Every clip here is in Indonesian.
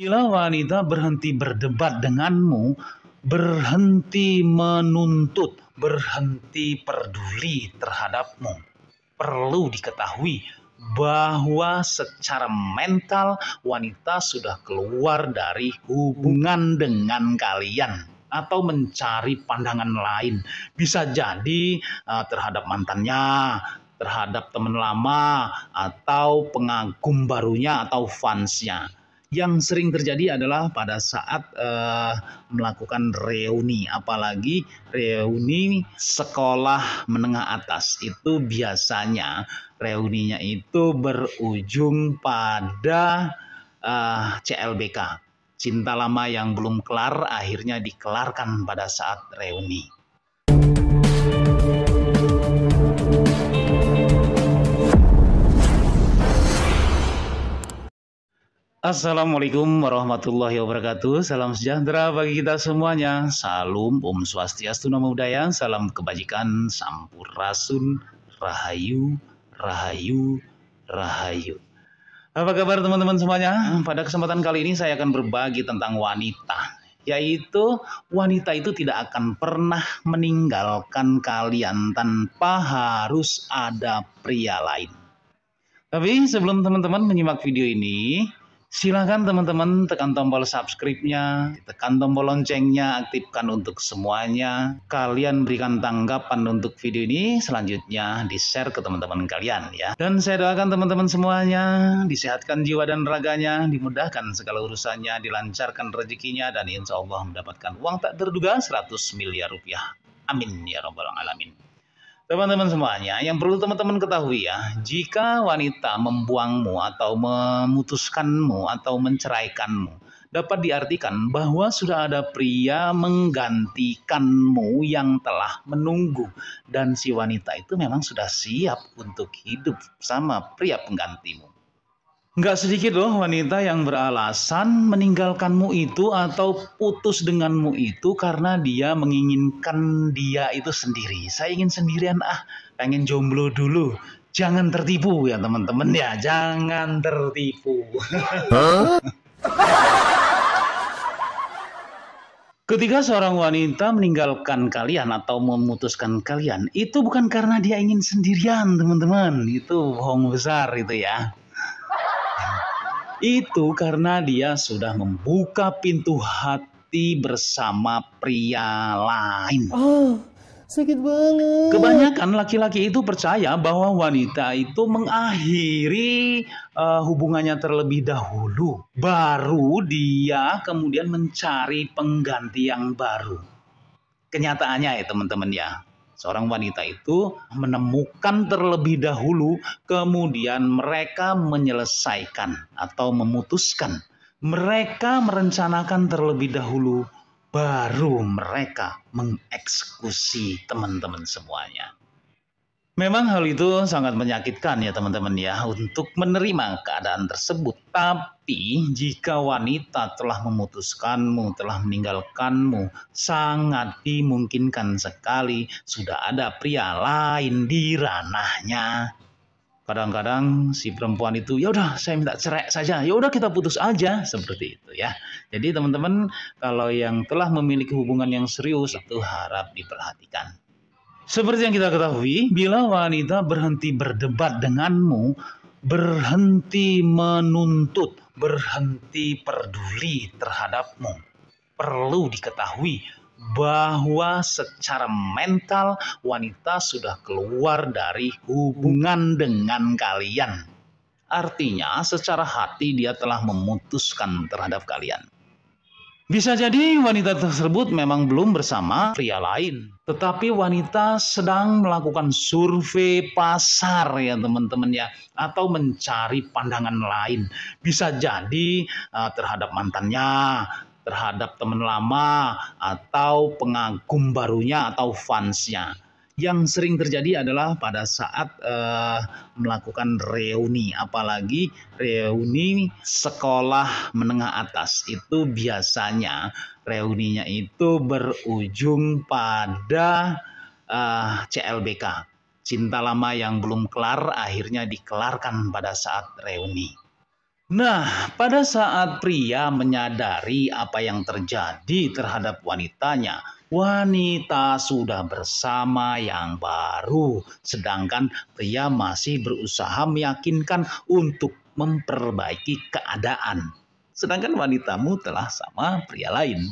Bila wanita berhenti berdebat denganmu, berhenti menuntut, berhenti peduli terhadapmu, perlu diketahui bahwa secara mental wanita sudah keluar dari hubungan dengan kalian atau mencari pandangan lain. Bisa jadi terhadap mantannya, terhadap teman lama, atau pengagum barunya atau fansnya. Yang sering terjadi adalah pada saat melakukan reuni, apalagi reuni sekolah menengah atas. Itu biasanya reuninya itu berujung pada CLBK, cinta lama yang belum kelar akhirnya dikelarkan pada saat reuni. Assalamualaikum warahmatullahi wabarakatuh. Salam sejahtera bagi kita semuanya. Salam Om Swastiastu, Namo Buddhaya. Salam kebajikan, Sampurasun, Rahayu, Rahayu, Rahayu. Apa kabar teman-teman semuanya? Pada kesempatan kali ini saya akan berbagi tentang wanita. Yaitu wanita itu tidak akan pernah meninggalkan kalian tanpa harus ada pria lain. Tapi sebelum teman-teman menyimak video ini, silakan teman-teman tekan tombol subscribe-nya, tekan tombol loncengnya, aktifkan untuk semuanya. Kalian berikan tanggapan untuk video ini, selanjutnya di-share ke teman-teman kalian ya. Dan saya doakan teman-teman semuanya disehatkan jiwa dan raganya, dimudahkan segala urusannya, dilancarkan rezekinya, dan insya Allah mendapatkan uang tak terduga 100 miliar rupiah. Amin ya rabbal alamin. Teman-teman semuanya, yang perlu teman-teman ketahui ya, jika wanita membuangmu atau memutuskanmu atau menceraikanmu, dapat diartikan bahwa sudah ada pria menggantikanmu yang telah menunggu. Dan si wanita itu memang sudah siap untuk hidup sama pria penggantimu. Nggak sedikit loh wanita yang beralasan meninggalkanmu itu atau putus denganmu itu karena dia menginginkan dia itu sendiri. Saya ingin sendirian pengen jomblo dulu. Jangan tertipu ya teman-teman ya, jangan tertipu. Ketika seorang wanita meninggalkan kalian atau memutuskan kalian, itu bukan karena dia ingin sendirian teman-teman. Itu bohong besar itu ya. Itu karena dia sudah membuka pintu hati bersama pria lain. Sakit banget. Kebanyakan laki-laki itu percaya bahwa wanita itu mengakhiri hubungannya terlebih dahulu. Baru dia kemudian mencari pengganti yang baru. Kenyataannya ya teman-teman ya, seorang wanita itu menemukan terlebih dahulu, kemudian mereka menyelesaikan atau memutuskan. Mereka merencanakan terlebih dahulu, baru mereka mengeksekusi teman-teman semuanya. Memang hal itu sangat menyakitkan ya teman-teman ya untuk menerima keadaan tersebut. Tapi jika wanita telah memutuskanmu, telah meninggalkanmu, sangat dimungkinkan sekali sudah ada pria lain di ranahnya. Kadang-kadang si perempuan itu, ya udah saya minta cerai saja, ya udah kita putus aja, seperti itu ya. Jadi teman-teman, kalau yang telah memiliki hubungan yang serius itu harap diperhatikan. Seperti yang kita ketahui, bila wanita berhenti berdebat denganmu, berhenti menuntut, berhenti peduli terhadapmu, perlu diketahui bahwa secara mental wanita sudah keluar dari hubungan dengan kalian. Artinya secara hati dia telah memutuskan terhadap kalian. Bisa jadi wanita tersebut memang belum bersama pria lain. Tetapi wanita sedang melakukan survei pasar ya teman-teman ya. Atau mencari pandangan lain. Bisa jadi terhadap mantannya, terhadap teman lama, atau pengagum barunya atau fansnya. Yang sering terjadi adalah pada saat melakukan reuni, apalagi reuni sekolah menengah atas. Itu biasanya reuninya itu berujung pada CLBK, cinta lama yang belum kelar akhirnya dikelarkan pada saat reuni. Nah, pada saat pria menyadari apa yang terjadi terhadap wanitanya, wanita sudah bersama yang baru, sedangkan pria masih berusaha meyakinkan untuk memperbaiki keadaan. Sedangkan wanitamu telah sama pria lain.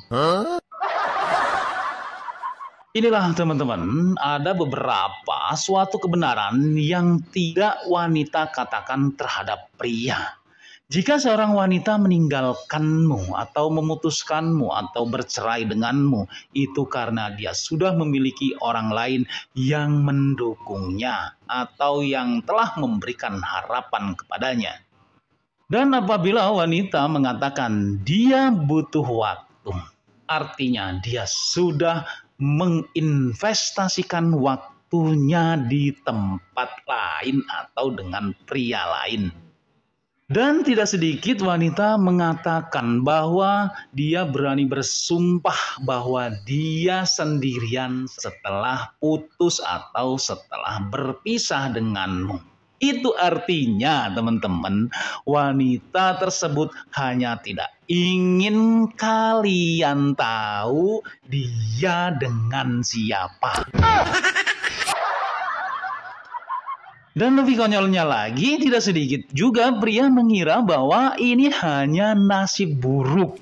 Inilah teman-teman, ada beberapa suatu kebenaran yang tidak wanita katakan terhadap pria. Jika seorang wanita meninggalkanmu atau memutuskanmu atau bercerai denganmu, itu karena dia sudah memiliki orang lain yang mendukungnya atau yang telah memberikan harapan kepadanya. Dan apabila wanita mengatakan dia butuh waktu, artinya dia sudah menginvestasikan waktunya di tempat lain atau dengan pria lain. Dan tidak sedikit wanita mengatakan bahwa dia berani bersumpah bahwa dia sendirian setelah putus atau setelah berpisah denganmu. Itu artinya teman-teman, wanita tersebut hanya tidak ingin kalian tahu dia dengan siapa. Dan lebih konyolnya lagi, tidak sedikit juga pria mengira bahwa ini hanya nasib buruk.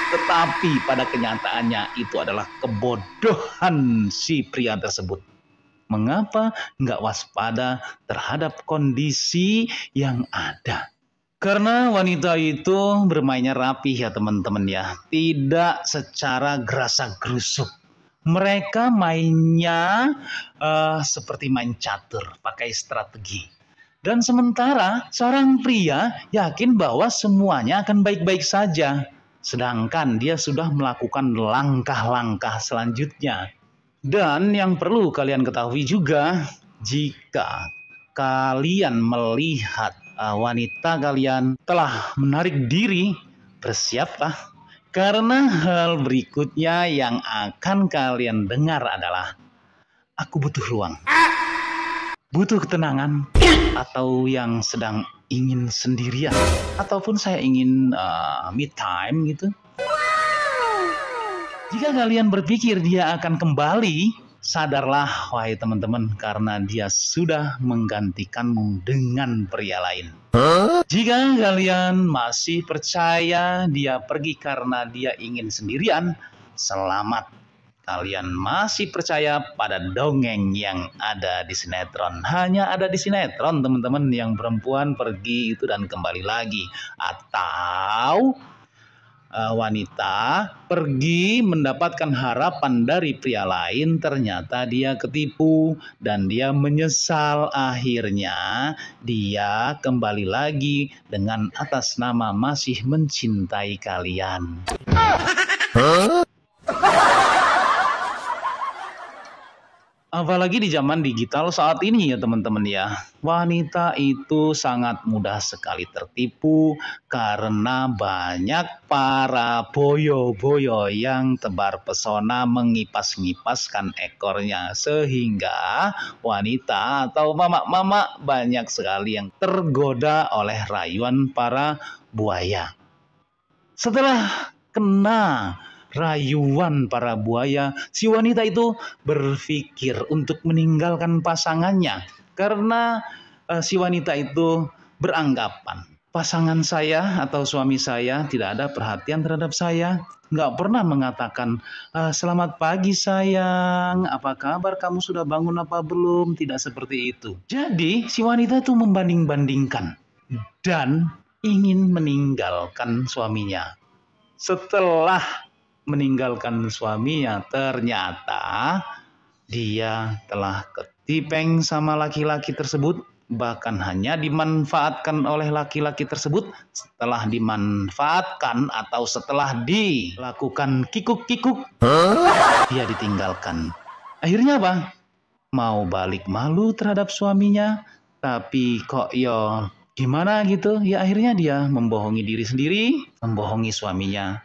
Tetapi pada kenyataannya itu adalah kebodohan si pria tersebut. Mengapa nggak waspada terhadap kondisi yang ada? Karena wanita itu bermainnya rapih ya teman-teman ya. Tidak secara gerasa-gerusuk. Mereka mainnya seperti main catur, pakai strategi. Dan sementara seorang pria yakin bahwa semuanya akan baik-baik saja. Sedangkan dia sudah melakukan langkah-langkah selanjutnya. Dan yang perlu kalian ketahui juga, jika kalian melihat wanita kalian telah menarik diri, bersiaplah. Karena hal berikutnya yang akan kalian dengar adalah, aku butuh ruang, butuh ketenangan, atau yang sedang ingin sendirian, ataupun saya ingin me time gitu. Jika kalian berpikir dia akan kembali, sadarlah wahai teman-teman, karena dia sudah menggantikanmu dengan pria lain. Jika kalian masih percaya dia pergi karena dia ingin sendirian, selamat. Kalian masih percaya pada dongeng yang ada di sinetron. Hanya ada di sinetron teman-teman, yang perempuan pergi itu dan kembali lagi. Atau wanita pergi mendapatkan harapan dari pria lain, ternyata dia ketipu dan dia menyesal, akhirnya dia kembali lagi dengan atas nama masih mencintai kalian. Apalagi di zaman digital saat ini ya teman-teman ya. Wanita itu sangat mudah sekali tertipu karena banyak para boyo-boyo yang tebar pesona mengipas-ngipaskan ekornya. Sehingga wanita atau mama-mama banyak sekali yang tergoda oleh rayuan para buaya. Setelah kena rayuan para buaya, si wanita itu berpikir untuk meninggalkan pasangannya karena si wanita itu beranggapan pasangan saya atau suami saya tidak ada perhatian terhadap saya, nggak pernah mengatakan selamat pagi sayang, apa kabar, kamu sudah bangun apa belum, tidak seperti itu. Jadi si wanita itu membanding-bandingkan dan ingin meninggalkan suaminya. Setelah meninggalkan suaminya, ternyata dia telah ketipeng sama laki-laki tersebut, bahkan hanya dimanfaatkan oleh laki-laki tersebut. Setelah dimanfaatkan atau setelah dilakukan kikuk-kikuk, dia ditinggalkan. Akhirnya apa? Mau balik malu terhadap suaminya, tapi kok gimana gitu, ya akhirnya dia membohongi diri sendiri, membohongi suaminya.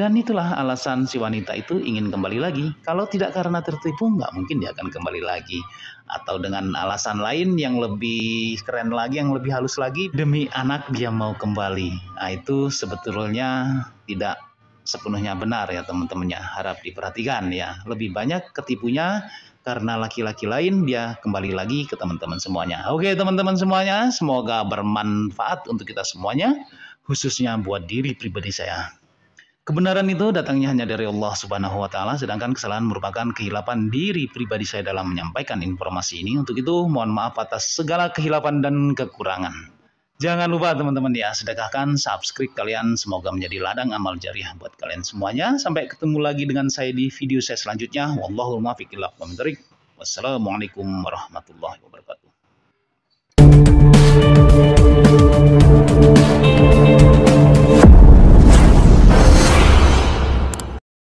Dan itulah alasan si wanita itu ingin kembali lagi. Kalau tidak karena tertipu, nggak mungkin dia akan kembali lagi. Atau dengan alasan lain yang lebih keren lagi, yang lebih halus lagi, demi anak dia mau kembali. Nah, itu sebetulnya tidak sepenuhnya benar ya teman-temannya. Harap diperhatikan ya. Lebih banyak ketipunya karena laki-laki lain dia kembali lagi ke teman-teman semuanya. Oke teman-teman semuanya, semoga bermanfaat untuk kita semuanya, khususnya buat diri pribadi saya. Kebenaran itu datangnya hanya dari Allah Subhanahu wa taala, sedangkan kesalahan merupakan kehilapan diri pribadi saya dalam menyampaikan informasi ini. Untuk itu, mohon maaf atas segala kehilapan dan kekurangan. Jangan lupa teman-teman ya, sedekahkan, subscribe kalian, semoga menjadi ladang amal jariah buat kalian semuanya. Sampai ketemu lagi dengan saya di video saya selanjutnya. Wallahul muwaffiq ila aqwamit thoriq. Wassalamualaikum warahmatullahi wabarakatuh.